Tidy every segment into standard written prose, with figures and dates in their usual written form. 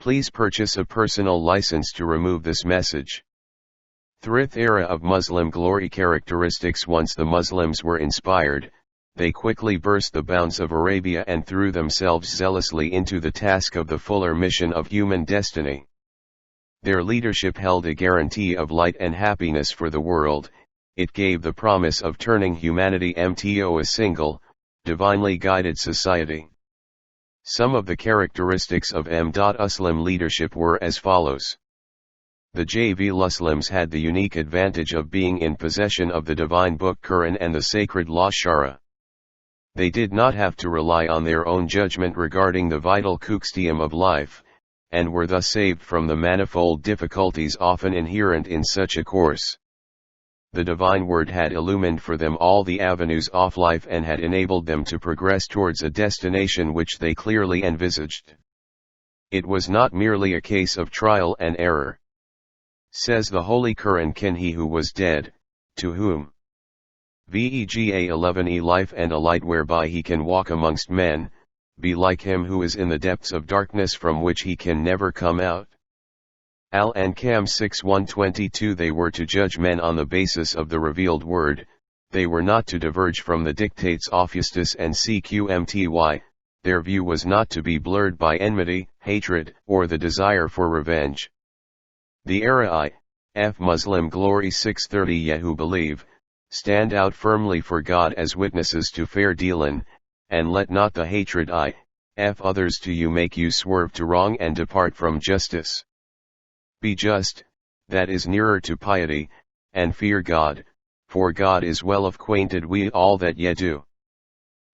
Please purchase a personal license to remove this message. Thrith era of Muslim glory characteristics. Once the Muslims were inspired, they quickly burst the bounds of Arabia and threw themselves zealously into the task of the fuller mission of human destiny. Their leadership held a guarantee of light and happiness for the world. It gave the promise of turning humanity into a single, divinely guided society. Some of the characteristics of Muslim leadership were as follows. The Muslims had the unique advantage of being in possession of the divine book Quran and the sacred law Sharia. They did not have to rely on their own judgment regarding the vital custom of life, and were thus saved from the manifold difficulties often inherent in such a course. The divine word had illumined for them all the avenues of life and had enabled them to progress towards a destination which they clearly envisaged. It was not merely a case of trial and error. Says the Holy Quran, "Can he who was dead, to whom Vega 11 life and a light whereby he can walk amongst men, be like him who is in the depths of darkness from which he can never come out?" Al-Ankam 6:122. They were to judge men on the basis of the revealed word, they were not to diverge from the dictates of Justus and Cqmty, their view was not to be blurred by enmity, hatred, or the desire for revenge. The era F Muslim glory 630. Ye who believe, stand out firmly for God as witnesses to fair dealing, and let not the hatred F others to you make you swerve to wrong and depart from justice. Be just, that is nearer to piety, and fear God, for God is well acquainted with all that ye do.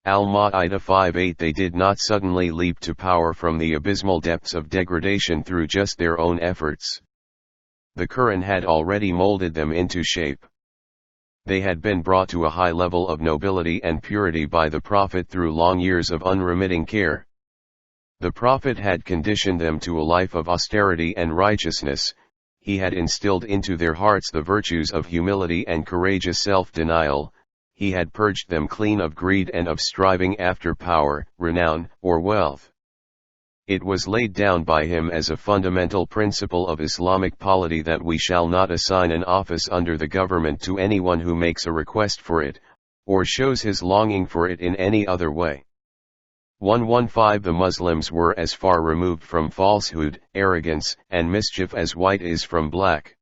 Al-Ma'idah 5:8. They did not suddenly leap to power from the abysmal depths of degradation through just their own efforts. The Quran had already molded them into shape. They had been brought to a high level of nobility and purity by the Prophet through long years of unremitting care. The Prophet had conditioned them to a life of austerity and righteousness. He had instilled into their hearts the virtues of humility and courageous self-denial. He had purged them clean of greed and of striving after power, renown, or wealth. It was laid down by him as a fundamental principle of Islamic polity that we shall not assign an office under the government to anyone who makes a request for it, or shows his longing for it in any other way. 115. The Muslims were as far removed from falsehood, arrogance, and mischief as white is from black.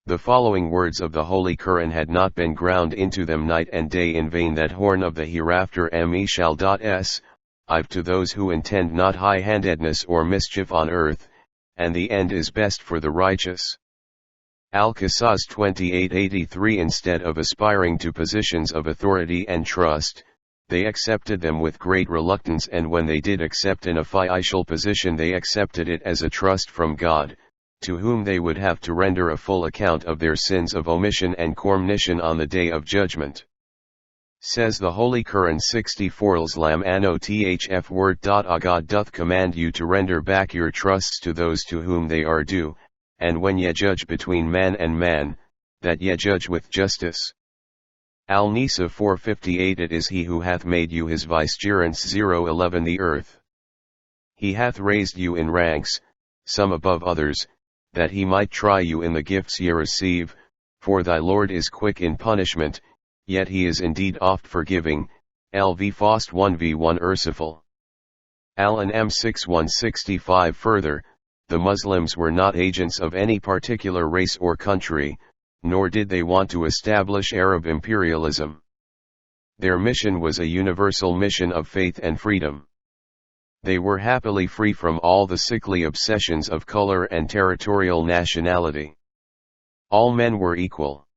The following words of the Holy Quran had not been ground into them night and day in vain. That horn of the hereafter shall I've to those who intend not high-handedness or mischief on earth, and the end is best for the righteous. Al-Qasas 28:83. Instead of aspiring to positions of authority and trust, they accepted them with great reluctance, and when they did accept an official position they accepted it as a trust from God, to whom they would have to render a full account of their sins of omission and commission on the day of judgment. Says the Holy Quran 64. Islam anothf word. God doth command you to render back your trusts to those to whom they are due, and when ye judge between man and man, that ye judge with justice. Al-Nisa 4:58. It is he who hath made you his vicegerents. 0:11. The earth. He hath raised you in ranks, some above others, that he might try you in the gifts ye receive, for thy Lord is quick in punishment, yet he is indeed oft forgiving. Lv Faust 1v1 Ursifal. Al-An'am 6:165. Further, the Muslims were not agents of any particular race or country, nor did they want to establish Arab imperialism. Their mission was a universal mission of faith and freedom. They were happily free from all the sickly obsessions of color and territorial nationality. All men were equal.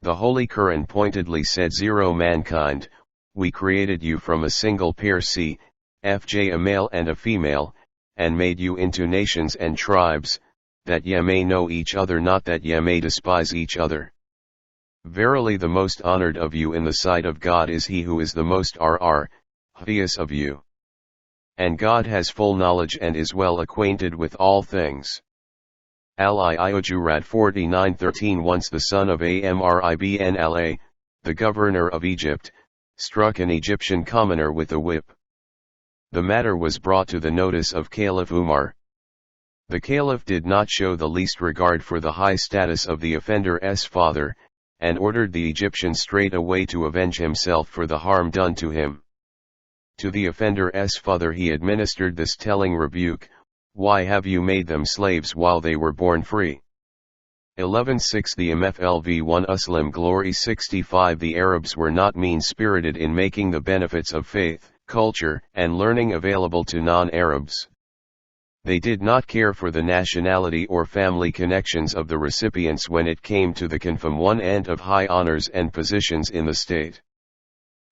The Holy Quran pointedly said, mankind, we created you from a single pair CFJ, a male and a female, and made you into nations and tribes, that ye may know each other, not that ye may despise each other. Verily the most honored of you in the sight of God is he who is the most highest of you. And God has full knowledge and is well acquainted with all things. Al-Iyujurat 49:13. Once the son of Amr ibn al-A, the governor of Egypt, struck an Egyptian commoner with a whip. The matter was brought to the notice of Caliph Umar. The caliph did not show the least regard for the high status of the offender's father, and ordered the Egyptian straight away to avenge himself for the harm done to him. To the offender's father he administered this telling rebuke, "Why have you made them slaves while they were born free?" 11:6 The MFLV 1 Uslam Glory 65 The Arabs were not mean-spirited in making the benefits of faith, culture, and learning available to non-Arabs. They did not care for the nationality or family connections of the recipients when it came to the confirm one and of high honors and positions in the state.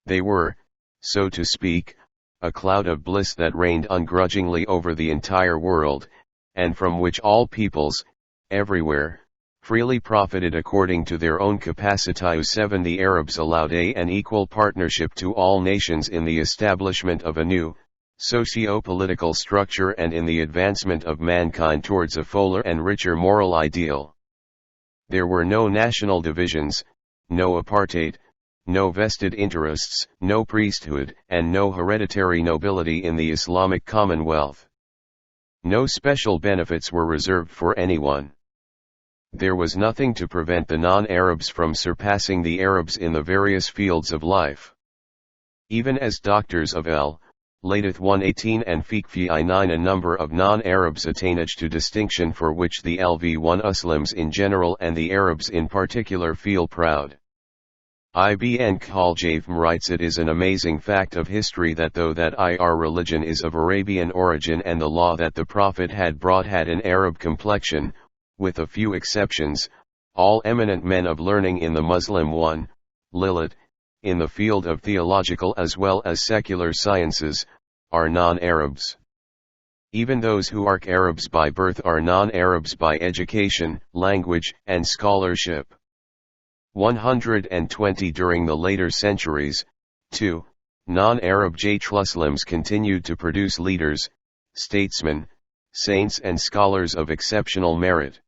They were, so to speak, a cloud of bliss that reigned ungrudgingly over the entire world, and from which all peoples, everywhere, freely profited according to their own capacity. 7 The Arabs allowed an equal partnership to all nations in the establishment of a new, socio-political structure and in the advancement of mankind towards a fuller and richer moral ideal. There were no national divisions, no apartheid, no vested interests, no priesthood, and no hereditary nobility in the Islamic Commonwealth. No special benefits were reserved for anyone. There was nothing to prevent the non-Arabs from surpassing the Arabs in the various fields of life. Even as doctors of Ladith 118 and Fiqh 9 a number of non-Arabs attained to distinction for which the LV1 Muslims in general and the Arabs in particular feel proud. Ibn Khaljafm writes, "It is an amazing fact of history that though that our religion is of Arabian origin and the law that the Prophet had brought had an Arab complexion, with a few exceptions, all eminent men of learning in the Muslim one, Lilith, in the field of theological as well as secular sciences, are non-Arabs. Even those who are Arabs by birth are non-Arabs by education, language, and scholarship." 120 During the later centuries, too, non-Arab Muslims continued to produce leaders, statesmen, saints and scholars of exceptional merit.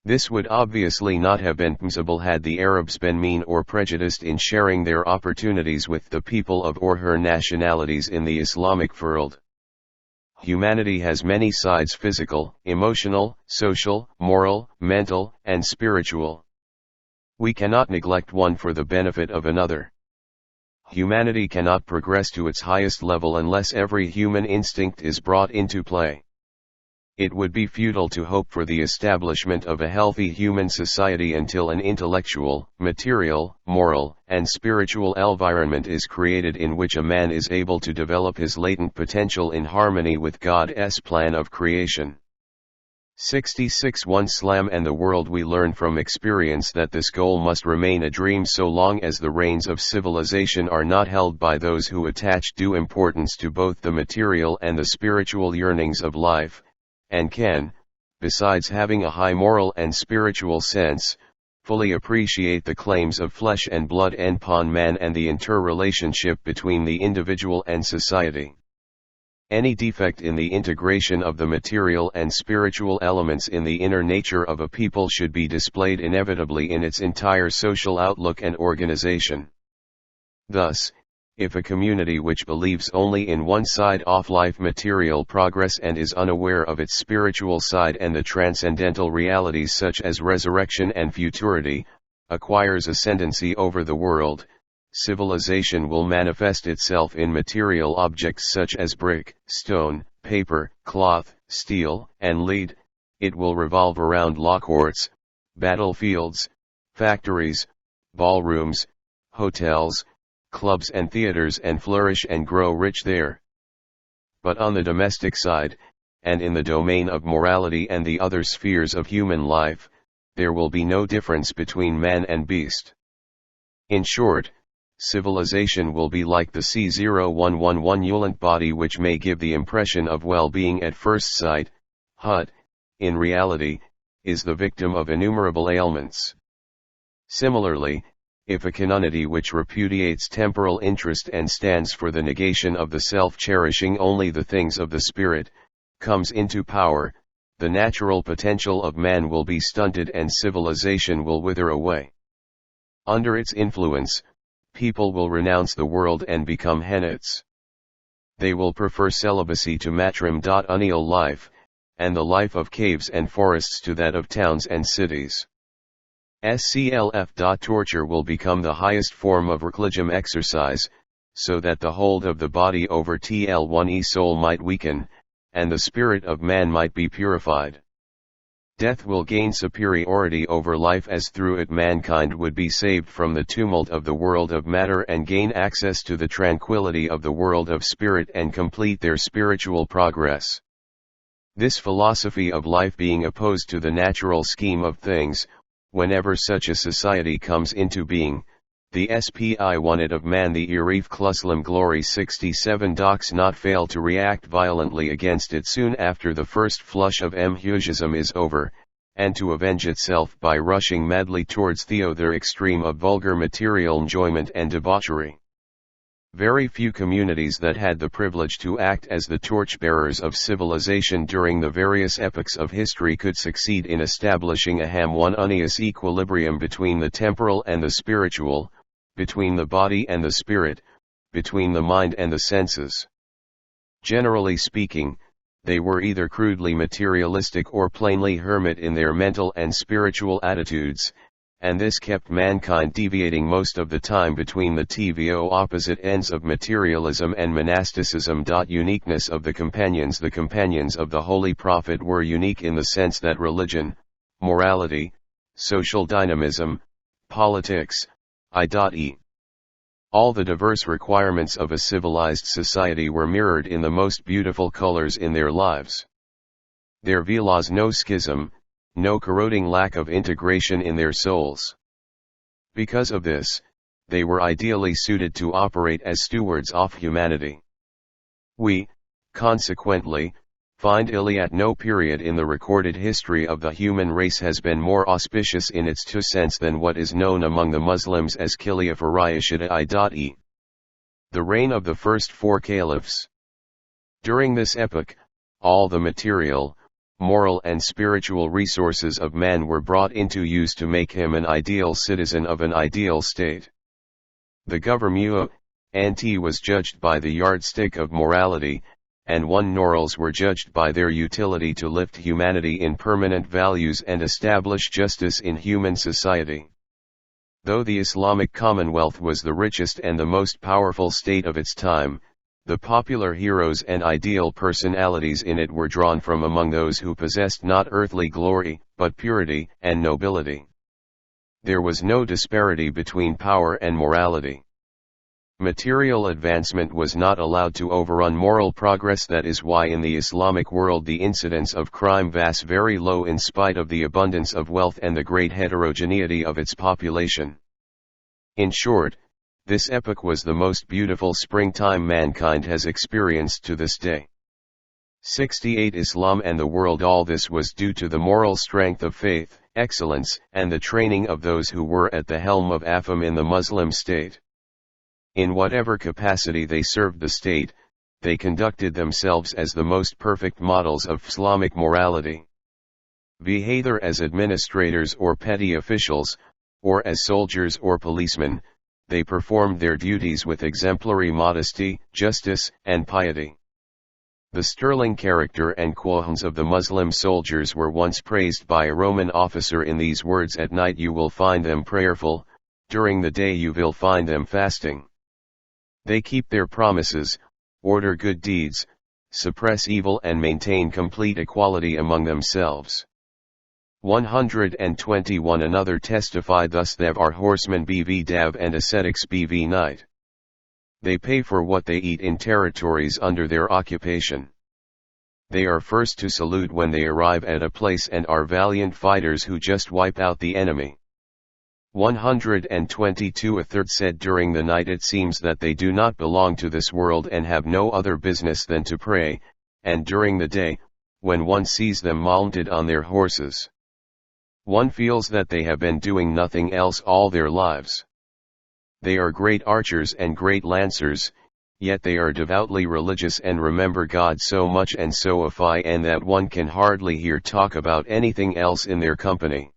This would obviously not have been possible had the Arabs been mean or prejudiced in sharing their opportunities with the people of or her nationalities in the Islamic world. Humanity has many sides: physical, emotional, social, moral, mental, and spiritual. We cannot neglect one for the benefit of another. Humanity cannot progress to its highest level unless every human instinct is brought into play. It would be futile to hope for the establishment of a healthy human society until an intellectual, material, moral, and spiritual environment is created in which a man is able to develop his latent potential in harmony with God's plan of creation. 66 1 Islam and the world. We learn from experience that this goal must remain a dream so long as the reins of civilization are not held by those who attach due importance to both the material and the spiritual yearnings of life, and can, besides having a high moral and spiritual sense, fully appreciate the claims of flesh and blood upon man and the interrelationship between the individual and society. Any defect in the integration of the material and spiritual elements in the inner nature of a people should be displayed inevitably in its entire social outlook and organization. Thus, if a community which believes only in one side of life, material progress, and is unaware of its spiritual side and the transcendental realities such as resurrection and futurity, acquires ascendancy over the world, civilization will manifest itself in material objects such as brick, stone, paper, cloth, steel, and lead. It will revolve around law courts, battlefields, factories, ballrooms, hotels, clubs and theaters, and flourish and grow rich there. But on the domestic side, and in the domain of morality and the other spheres of human life, there will be no difference between man and beast. In short, civilization will be like the C0111 Ulant body, which may give the impression of well-being at first sight, but, in reality, is the victim of innumerable ailments. Similarly, if a community which repudiates temporal interest and stands for the negation of the self, cherishing only the things of the spirit, comes into power, the natural potential of man will be stunted and civilization will wither away. Under its influence, people will renounce the world and become henates. They will prefer celibacy to matrimonial life, and the life of caves and forests to that of towns and cities. Torture will become the highest form of religion exercise, so that the hold of the body over Tlne soul might weaken, and the spirit of man might be purified. Death will gain superiority over life, as through it mankind would be saved from the tumult of the world of matter and gain access to the tranquility of the world of spirit and complete their spiritual progress. This philosophy of life being opposed to the natural scheme of things, whenever such a society comes into being, the SPI wanted of man the Arif Kluslam Glory 67 docs not fail to react violently against it soon after the first flush of Mhujism is over, and to avenge itself by rushing madly towards their extreme of vulgar material enjoyment and debauchery. Very few communities that had the privilege to act as the torchbearers of civilization during the various epochs of history could succeed in establishing a harmonious equilibrium between the temporal and the spiritual, between the body and the spirit, between the mind and the senses. Generally speaking, they were either crudely materialistic or plainly hermit in their mental and spiritual attitudes, and this kept mankind deviating most of the time between the opposite ends of materialism and monasticism. Uniqueness of the companions of the Holy Prophet were unique in the sense that religion, morality, social dynamism, politics, i.e. all the diverse requirements of a civilized society were mirrored in the most beautiful colors in their lives. There was no schism, no corroding lack of integration in their souls. Because of this, they were ideally suited to operate as stewards of humanity. We, consequently, find at no period in the recorded history of the human race has been more auspicious in its true sense than what is known among the Muslims as Khilafat Rashida i.e. the reign of the first four caliphs. During this epoch, all the material, moral and spiritual resources of man were brought into use to make him an ideal citizen of an ideal state. The government was judged by the yardstick of morality, and morals were judged by their utility to lift humanity in permanent values and establish justice in human society. Though the Islamic Commonwealth was the richest and the most powerful state of its time, the popular heroes and ideal personalities in it were drawn from among those who possessed not earthly glory, but purity and nobility. There was no disparity between power and morality. Material advancement was not allowed to overrun moral progress. That is why in the Islamic world the incidence of crime was very low in spite of the abundance of wealth and the great heterogeneity of its population. In short, this epoch was the most beautiful springtime mankind has experienced to this day. 68 Islam and the world. All this was due to the moral strength of faith, excellence, and the training of those who were at the helm of Afam in the Muslim state. In whatever capacity they served the state, they conducted themselves as the most perfect models of Islamic morality. Either as administrators or petty officials, or as soldiers or policemen, they performed their duties with exemplary modesty, justice, and piety. The sterling character and qualities of the Muslim soldiers were once praised by a Roman officer in these words: at night you will find them prayerful, during the day you will find them fasting. They keep their promises, order good deeds, suppress evil and maintain complete equality among themselves. 121 Another testified thus: They are horsemen bv dav and ascetics bv night. They pay for what they eat in territories under their occupation. They are first to salute when they arrive at a place and are valiant fighters who just wipe out the enemy. 122 A third said: During the night it seems that they do not belong to this world and have no other business than to pray, and during the day, when one sees them mounted on their horses, one feels that they have been doing nothing else all their lives. They are great archers and great lancers, yet they are devoutly religious and remember God so much and so often that one can hardly hear talk about anything else in their company.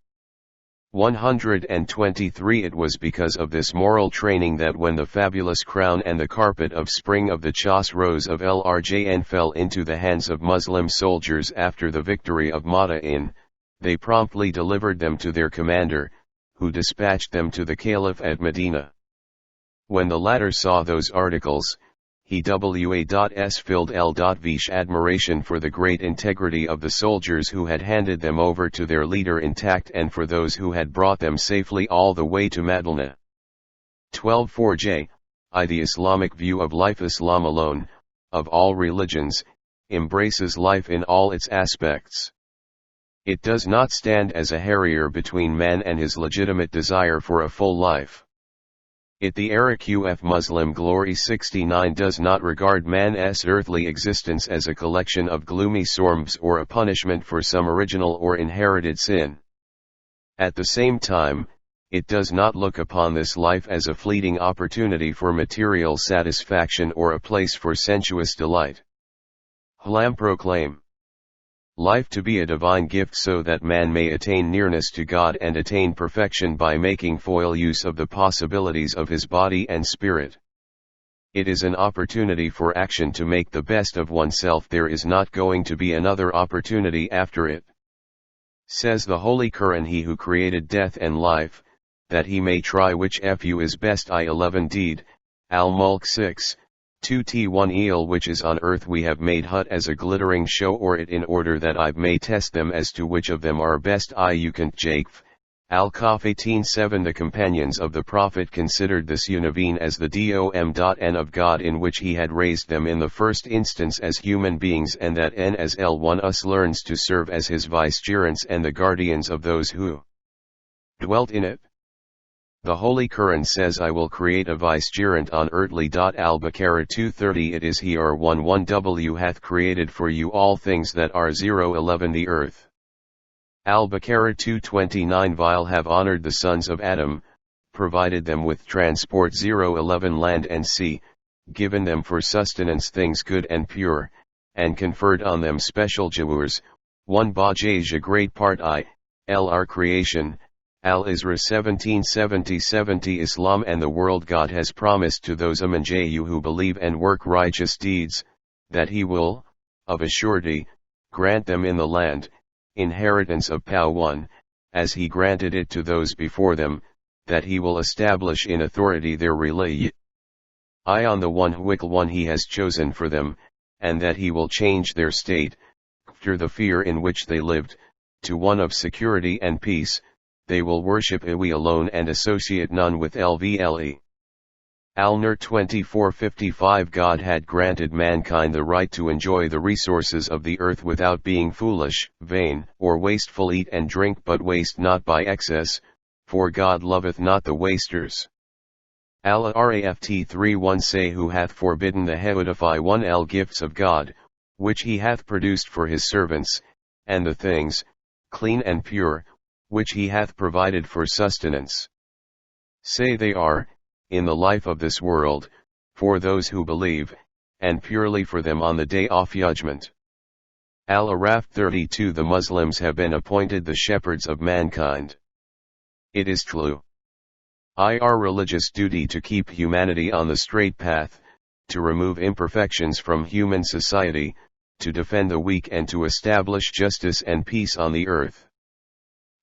123 It was because of this moral training that when the fabulous crown and the carpet of spring of the Chosroes of Lrjn fell into the hands of Muslim soldiers after the victory of Ma'in, they promptly delivered them to their commander, who dispatched them to the Caliph at Medina. When the latter saw those articles, he was filled with admiration for the great integrity of the soldiers who had handed them over to their leader intact and for those who had brought them safely all the way to Madinah. 12.4j. The Islamic view of life. Islam alone, of all religions, embraces life in all its aspects. It does not stand as a barrier between man and his legitimate desire for a full life. The RQF Muslim Glory 69 does not regard man's earthly existence as a collection of gloomy storms or a punishment for some original or inherited sin. At the same time, it does not look upon this life as a fleeting opportunity for material satisfaction or a place for sensuous delight. Islam proclaim life to be a divine gift so that man may attain nearness to God and attain perfection by making full use of the possibilities of his body and spirit. It is an opportunity for action to make the best of oneself. There is not going to be another opportunity after it. Says the Holy Quran, he who created death and life, that he may try which is best. 11 Deed, Al-Mulk 6. 2T1 which is on earth we have made hut as a glittering show or it in order that I may test them as to which of them are best. You can Jakf. Al-Kaf 18:7 The companions of the Prophet considered this Univine as the Dom.N of God in which he had raised them in the first instance as human beings and that N as L1 us learns to serve as his vicegerents and the guardians of those who dwelt in it. The Holy Quran says I will create a vicegerent on earthly. Al-Baqarah 2:30 It is he R11W hath created for you all things that are 0:11 The earth. Al-Baqarah 2:29 Vile have honored the sons of Adam, provided them with transport 0:11 land and sea, given them for sustenance things good and pure, and conferred on them special jawurs, 1 Bajaj great part Lr creation. Al-Isra 17:70 Islam and the world. God has promised to those among you who believe and work righteous deeds, that he will, of a surety, grant them in the land, inheritance of Pow1, as he granted it to those before them, that he will establish in authority their religion. On the one he has chosen for them, and that he will change their state, after the fear in which they lived, to one of security and peace. They will worship Iwi alone and associate none with Lvle. Al-Nur 24:55 God had granted mankind the right to enjoy the resources of the earth without being foolish, vain, or wasteful. Eat and drink but waste not by excess, for God loveth not the wasters. Al-Raft 3:1 Say who hath forbidden the Heudify 1L gifts of God, which he hath produced for his servants, and the things, clean and pure, which he hath provided for sustenance. Say they are, in the life of this world, for those who believe, and purely for them on the day of judgment. Al-Araf 32 The Muslims have been appointed the shepherds of mankind. It is true. Our religious duty to keep humanity on the straight path, to remove imperfections from human society, to defend the weak and to establish justice and peace on the earth.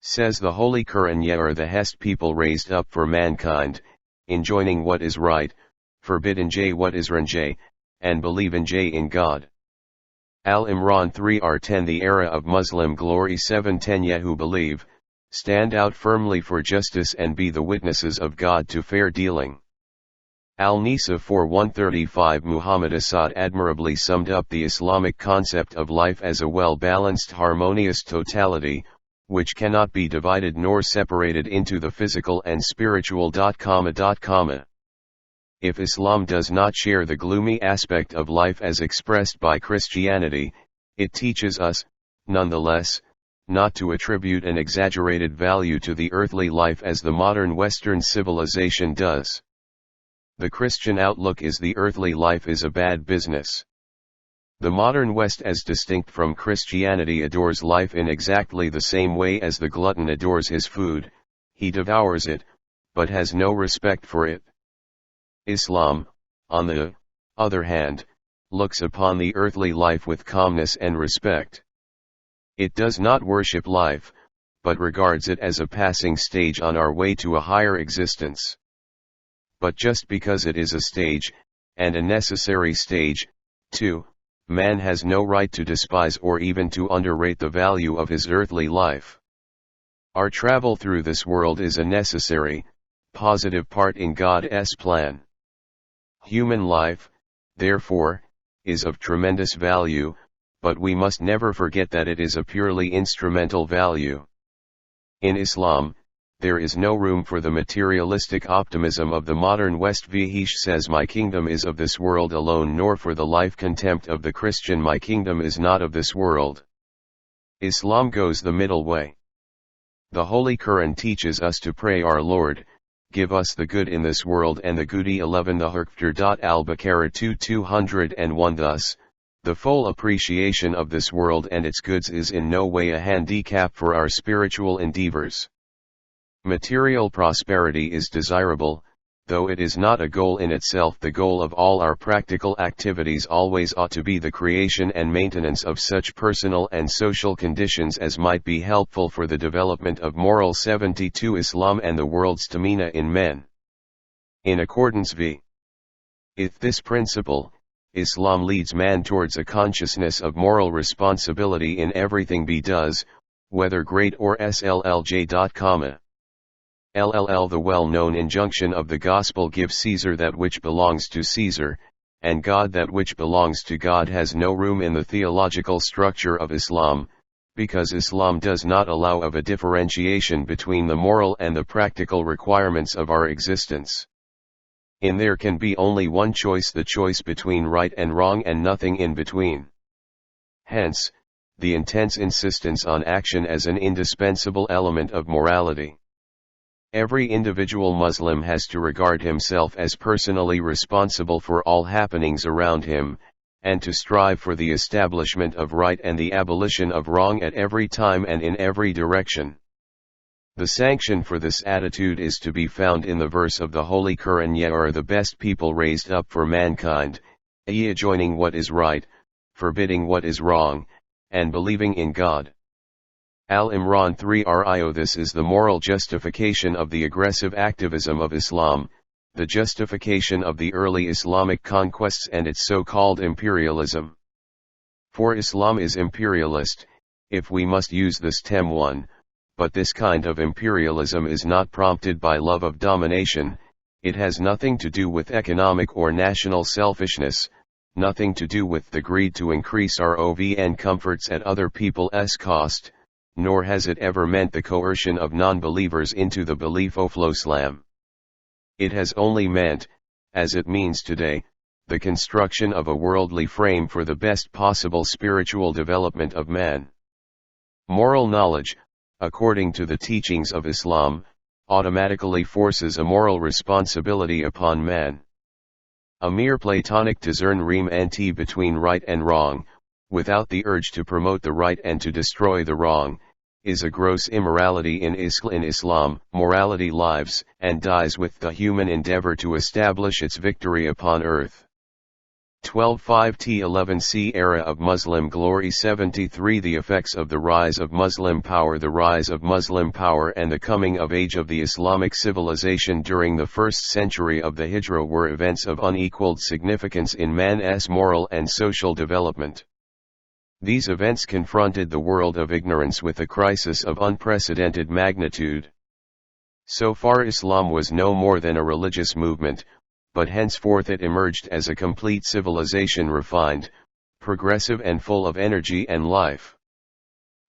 Says the Holy Quran, ye are the hest people raised up for mankind, enjoining what is right, forbidden what is wrong, and believe in God. Al-Imran 3:10 The era of Muslim glory 7:10 Ye who believe, stand out firmly for justice and be the witnesses of God to fair dealing. Al-Nisa 4:135 Muhammad Asad admirably summed up the Islamic concept of life as a well-balanced harmonious totality, which cannot be divided nor separated into the physical and spiritual. If Islam does not share the gloomy aspect of life as expressed by Christianity, it teaches us, nonetheless, not to attribute an exaggerated value to the earthly life as the modern Western civilization does. The Christian outlook is the earthly life is a bad business. The modern West, as distinct from Christianity, adores life in exactly the same way as the glutton adores his food, he devours it, but has no respect for it. Islam, on the other hand, looks upon the earthly life with calmness and respect. It does not worship life, but regards it as a passing stage on our way to a higher existence. But just because it is a stage, and a necessary stage, too, man has no right to despise or even to underrate the value of his earthly life. Our travel through this world is a necessary, positive part in God's plan. Human life, therefore, is of tremendous value, but we must never forget that it is a purely instrumental value. In Islam, there is no room for the materialistic optimism of the modern West. Vahish says, "My kingdom is of this world alone," nor for the life contempt of the Christian, "My kingdom is not of this world." Islam goes the middle way. The Holy Quran teaches us to pray, "Our Lord, give us the good in this world and the goody." 11 The Hurkfter. Al-Baqarah 2:201. Thus, the full appreciation of this world and its goods is in no way a handicap for our spiritual endeavors. Material prosperity is desirable, though it is not a goal in itself. The goal of all our practical activities always ought to be the creation and maintenance of such personal and social conditions as might be helpful for the development of moral 72 Islam and the world's tamina in men. In accordance with this principle, Islam leads man towards a consciousness of moral responsibility in everything he does, whether great or small. The well-known injunction of the Gospel, "Give Caesar that which belongs to Caesar, and God that which belongs to God," has no room in the theological structure of Islam, because Islam does not allow of a differentiation between the moral and the practical requirements of our existence. In there can be only one choice, the choice between right and wrong, and nothing in between. Hence, the intense insistence on action as an indispensable element of morality. Every individual Muslim has to regard himself as personally responsible for all happenings around him, and to strive for the establishment of right and the abolition of wrong at every time and in every direction. The sanction for this attitude is to be found in the verse of the Holy Quran, "Ye are the best people raised up for mankind, ye adjoining what is right, forbidding what is wrong, and believing in God." Al-Imran 3:rio. This is the moral justification of the aggressive activism of Islam, the justification of the early Islamic conquests and its so-called imperialism. For Islam is imperialist, if we must use this term one, but this kind of imperialism is not prompted by love of domination. It has nothing to do with economic or national selfishness, nothing to do with the greed to increase our own comforts at other people's cost, nor has it ever meant the coercion of non-believers into the belief of Islam. It has only meant, as it means today, the construction of a worldly frame for the best possible spiritual development of man. Moral knowledge, according to the teachings of Islam, automatically forces a moral responsibility upon man. A mere Platonic discernment between right and wrong, without the urge to promote the right and to destroy the wrong, is a gross immorality in Islam. Morality lives and dies with the human endeavor to establish its victory upon earth. 12:5-11 Era of Muslim glory 73 The effects of the rise of Muslim power. The rise of Muslim power and the coming of age of the Islamic civilization during the first century of the Hijra were events of unequaled significance in man's moral and social development. These events confronted the world of ignorance with a crisis of unprecedented magnitude. So far Islam was no more than a religious movement, but henceforth it emerged as a complete civilization, refined, progressive and full of energy and life.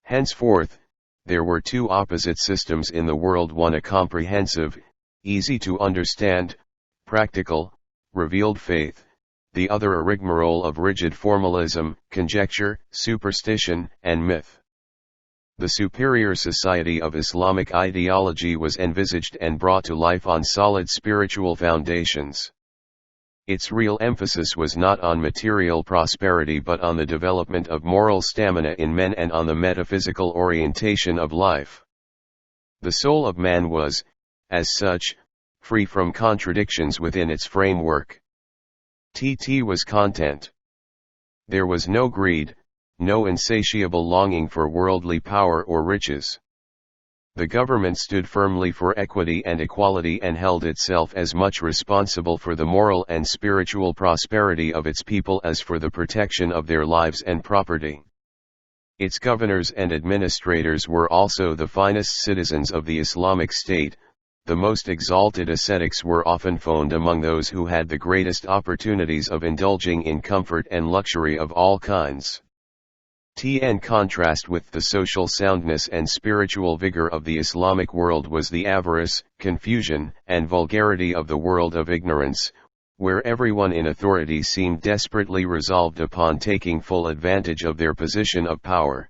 Henceforth, there were two opposite systems in the world, one a comprehensive, easy to understand, practical, revealed faith, the other a rigmarole of rigid formalism, conjecture, superstition, and myth. The superior society of Islamic ideology was envisaged and brought to life on solid spiritual foundations. Its real emphasis was not on material prosperity but on the development of moral stamina in men and on the metaphysical orientation of life. The soul of man was, as such, free from contradictions within its framework. TT was content. There was no greed, no insatiable longing for worldly power or riches. The government stood firmly for equity and equality and held itself as much responsible for the moral and spiritual prosperity of its people as for the protection of their lives and property. Its governors and administrators were also the finest citizens of the Islamic State. The most exalted ascetics were often found among those who had the greatest opportunities of indulging in comfort and luxury of all kinds. In contrast with the social soundness and spiritual vigor of the Islamic world was the avarice, confusion, and vulgarity of the world of ignorance, where everyone in authority seemed desperately resolved upon taking full advantage of their position of power.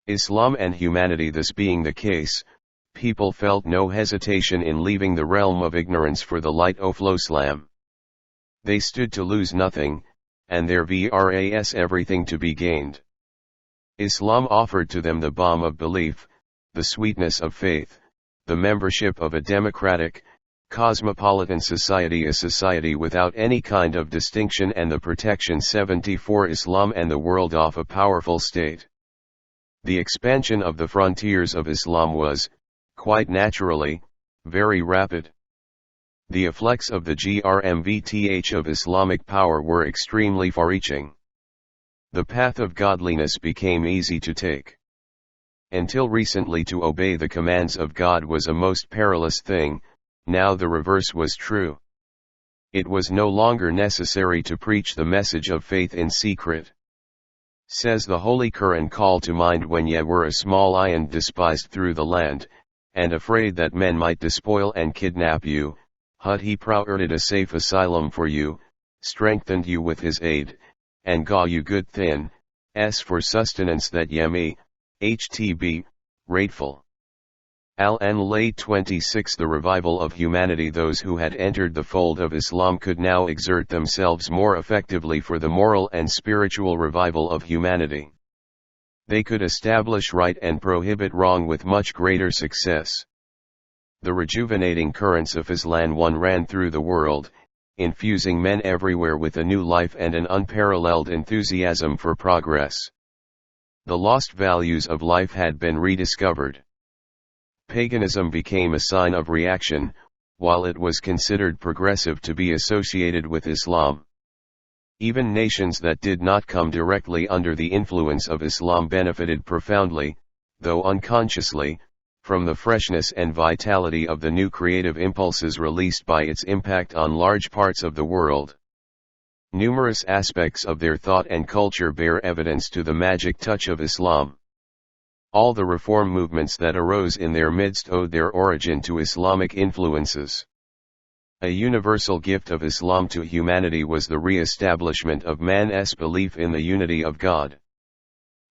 Islam and humanity this being the case, people felt no hesitation in leaving the realm of ignorance for the light of Islam. They stood to lose nothing, and there was everything to be gained. Islam offered to them the balm of belief, the sweetness of faith, the membership of a democratic, cosmopolitan society, a society without any kind of distinction, and the protection 74 Islam and the world of a powerful state. The expansion of the frontiers of Islam was, quite naturally, very rapid. The effects of the grmvth of Islamic power were extremely far-reaching. The path of godliness became easy to take. Until recently, to obey the commands of God was a most perilous thing. Now the reverse was true. It was no longer necessary to preach the message of faith in secret. Says the Holy Quran, call to mind when ye were a small and despised through the land, and afraid that men might despoil and kidnap you, he provided a safe asylum for you, strengthened you with his aid, and gaw you good things for sustenance that ye may, be grateful. Al-Anlay 26. The revival of humanity. Those who had entered the fold of Islam could now exert themselves more effectively for the moral and spiritual revival of humanity. They could establish right and prohibit wrong with much greater success. The rejuvenating currents of Islam ran through the world, infusing men everywhere with a new life and an unparalleled enthusiasm for progress. The lost values of life had been rediscovered. Paganism became a sign of reaction, while it was considered progressive to be associated with Islam. Even nations that did not come directly under the influence of Islam benefited profoundly, though unconsciously, from the freshness and vitality of the new creative impulses released by its impact on large parts of the world. Numerous aspects of their thought and culture bear evidence to the magic touch of Islam. All the reform movements that arose in their midst owed their origin to Islamic influences. A universal gift of Islam to humanity was the re-establishment of man's belief in the unity of God.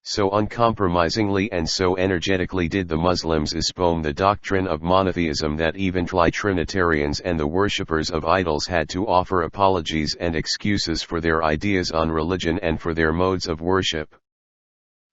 So uncompromisingly and so energetically did the Muslims espouse the doctrine of monotheism that even Trinitarians and the worshippers of idols had to offer apologies and excuses for their ideas on religion and for their modes of worship.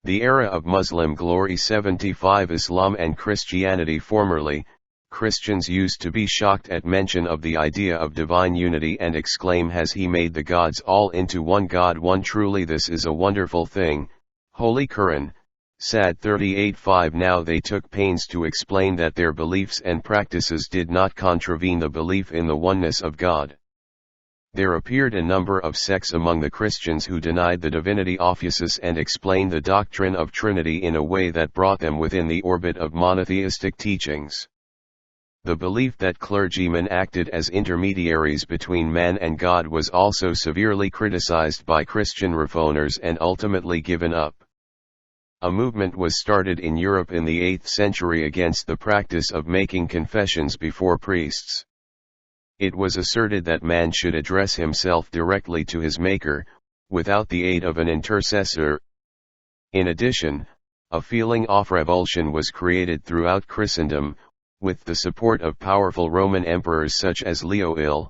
The era of Muslim glory 75 Islam and Christianity. Formerly, Christians used to be shocked at mention of the idea of divine unity and exclaim, has he made the gods all into one God? One truly this is a wonderful thing. Holy Quran, Sad 38:5. Now they took pains to explain that their beliefs and practices did not contravene the belief in the oneness of God. There appeared a number of sects among the Christians who denied the divinity of Jesus and explained the doctrine of Trinity in a way that brought them within the orbit of monotheistic teachings. The belief that clergymen acted as intermediaries between man and God was also severely criticized by Christian reformers and ultimately given up. A movement was started in Europe in the 8th century against the practice of making confessions before priests. It was asserted that man should address himself directly to his Maker, without the aid of an intercessor. In addition, a feeling of revulsion was created throughout Christendom, with the support of powerful Roman emperors such as Leo I,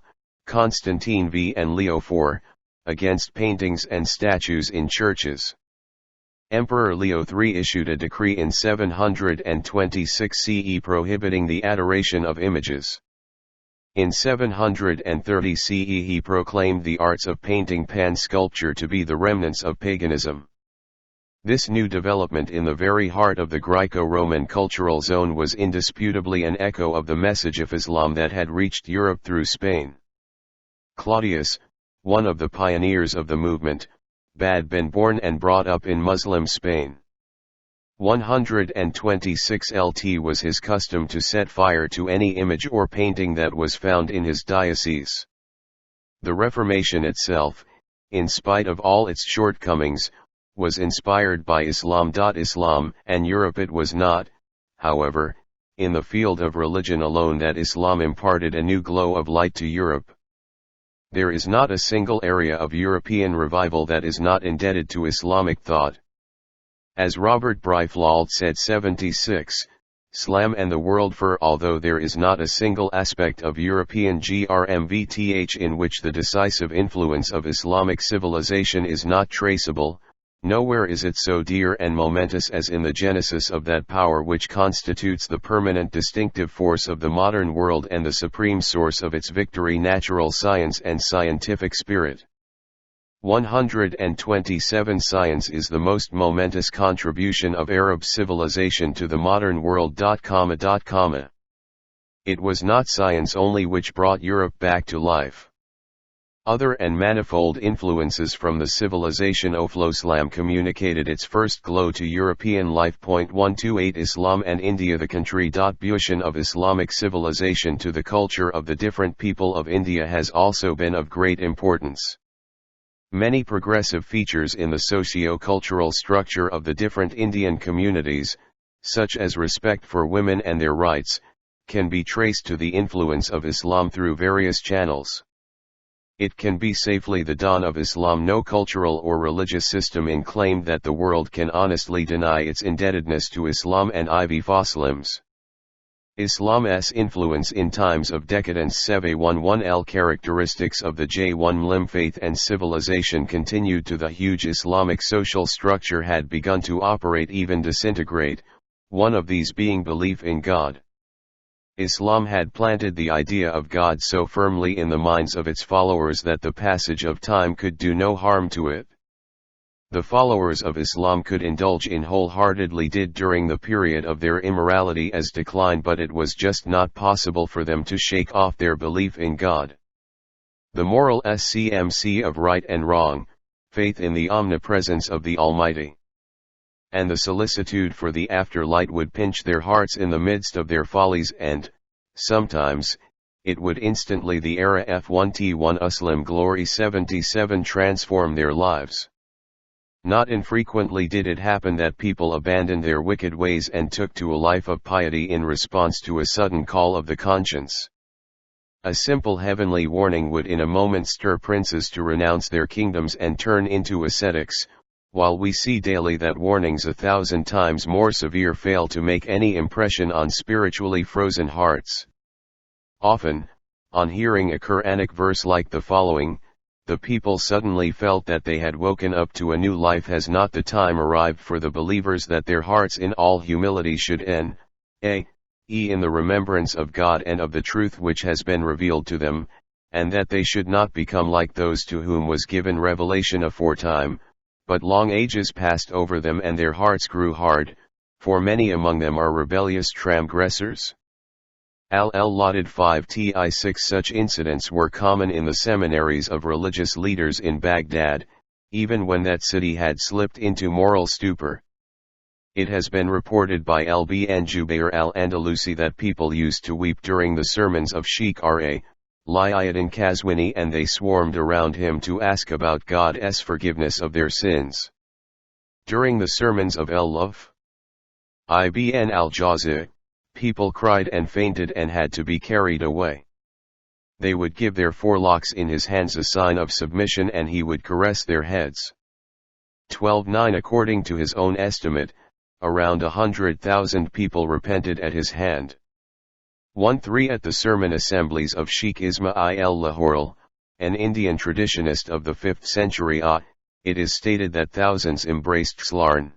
Constantine V and Leo IV, against paintings and statues in churches. Emperor Leo III issued a decree in 726 CE prohibiting the adoration of images. In 730 CE he proclaimed the arts of painting pan sculpture to be the remnants of paganism. This new development in the very heart of the Greco-Roman cultural zone was indisputably an echo of the message of Islam that had reached Europe through Spain. Claudius, one of the pioneers of the movement, had been born and brought up in Muslim Spain. 126 LT was his custom to set fire to any image or painting that was found in his diocese. The Reformation itself, in spite of all its shortcomings, was inspired by Islam. And Europe it was not, however, in the field of religion alone that Islam imparted a new glow of light to Europe. There is not a single area of European revival that is not indebted to Islamic thought. As Robert Briflault said 76, Slam and the world for although there is not a single aspect of European GRMVTH in which the decisive influence of Islamic civilization is not traceable, nowhere is it so dear and momentous as in the genesis of that power which constitutes the permanent distinctive force of the modern world and the supreme source of its victory, natural science and scientific spirit. 127 Science is the most momentous contribution of Arab civilization to the modern world. It was not science only which brought Europe back to life. Other and manifold influences from the civilization of Islam communicated its first glow to European life. 128 Islam and India. The contribution of Islamic civilization to the culture of the different people of India has also been of great importance. Many progressive features in the socio-cultural structure of the different Indian communities, such as respect for women and their rights, can be traced to the influence of Islam through various channels. It can be safely the dawn of Islam. No cultural or religious system in claim that the world can honestly deny its indebtedness to Islam and IV Muslims. Islam's influence in times of decadence. 711 characteristics of the J1 Muslim faith and civilization continued to the huge Islamic social structure had begun to operate even disintegrate, one of these being belief in God. Islam had planted the idea of God so firmly in the minds of its followers that the passage of time could do no harm to it. The followers of Islam could indulge in wholeheartedly did during the period of their immorality as decline, but it was just not possible for them to shake off their belief in God. The moral SCMC of right and wrong, faith in the omnipresence of the Almighty, and the solicitude for the afterlight would pinch their hearts in the midst of their follies, and, sometimes, it would instantly the era F1T1 Uslim Glory 77 transform their lives. Not infrequently did it happen that people abandoned their wicked ways and took to a life of piety in response to a sudden call of the conscience. A simple heavenly warning would in a moment stir princes to renounce their kingdoms and turn into ascetics, while we see daily that warnings 1,000 times more severe fail to make any impression on spiritually frozen hearts. Often, on hearing a Quranic verse like the following, the people suddenly felt that they had woken up to a new life. Has not the time arrived for the believers that their hearts in all humility should in the remembrance of God and of the truth which has been revealed to them, and that they should not become like those to whom was given revelation aforetime, but long ages passed over them and their hearts grew hard, for many among them are rebellious transgressors? Al-Laddid 5-6 Such incidents were common in the seminaries of religious leaders in Baghdad, even when that city had slipped into moral stupor. It has been reported by Ibn Jubayr al-Andalusi that people used to weep during the sermons of Sheikh R.A. Liaddin Kazwini, and they swarmed around him to ask about God's forgiveness of their sins. During the sermons of Al-Luf Ibn al-Jawzi, people cried and fainted and had to be carried away. They would give their forelocks in his hands a sign of submission and he would caress their heads. 12:9 According to his own estimate, around 100,000 people repented at his hand. 1:3 At the sermon assemblies of Sheikh Ismail Lahoril, an Indian traditionist of the 5th century it is stated that thousands embraced Islam.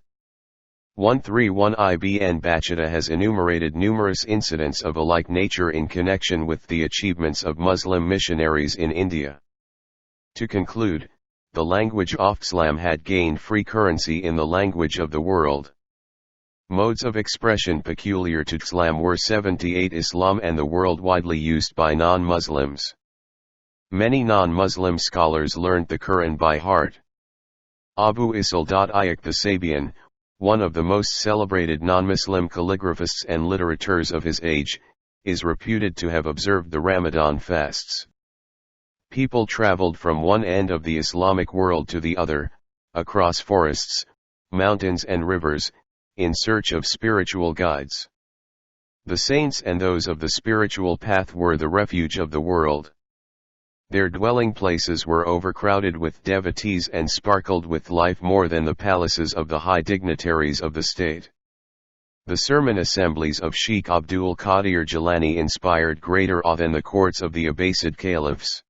131 Ibn Battuta has enumerated numerous incidents of a like nature in connection with the achievements of Muslim missionaries in India. To conclude, the language of Islam had gained free currency in the language of the world. Modes of expression peculiar to Islam were 78 Islam and the world widely used by non-Muslims. Many non-Muslim scholars learned the Quran by heart. Abu Ishaq the Sabian, one of the most celebrated non-Muslim calligraphists and literateurs of his age, is reputed to have observed the Ramadan fasts. People traveled from one end of the Islamic world to the other, across forests, mountains and rivers, in search of spiritual guides. The saints and those of the spiritual path were the refuge of the world. Their dwelling places were overcrowded with devotees and sparkled with life more than the palaces of the high dignitaries of the state. The sermon assemblies of Sheikh Abdul Qadir Jilani inspired greater awe than the courts of the Abbasid caliphs.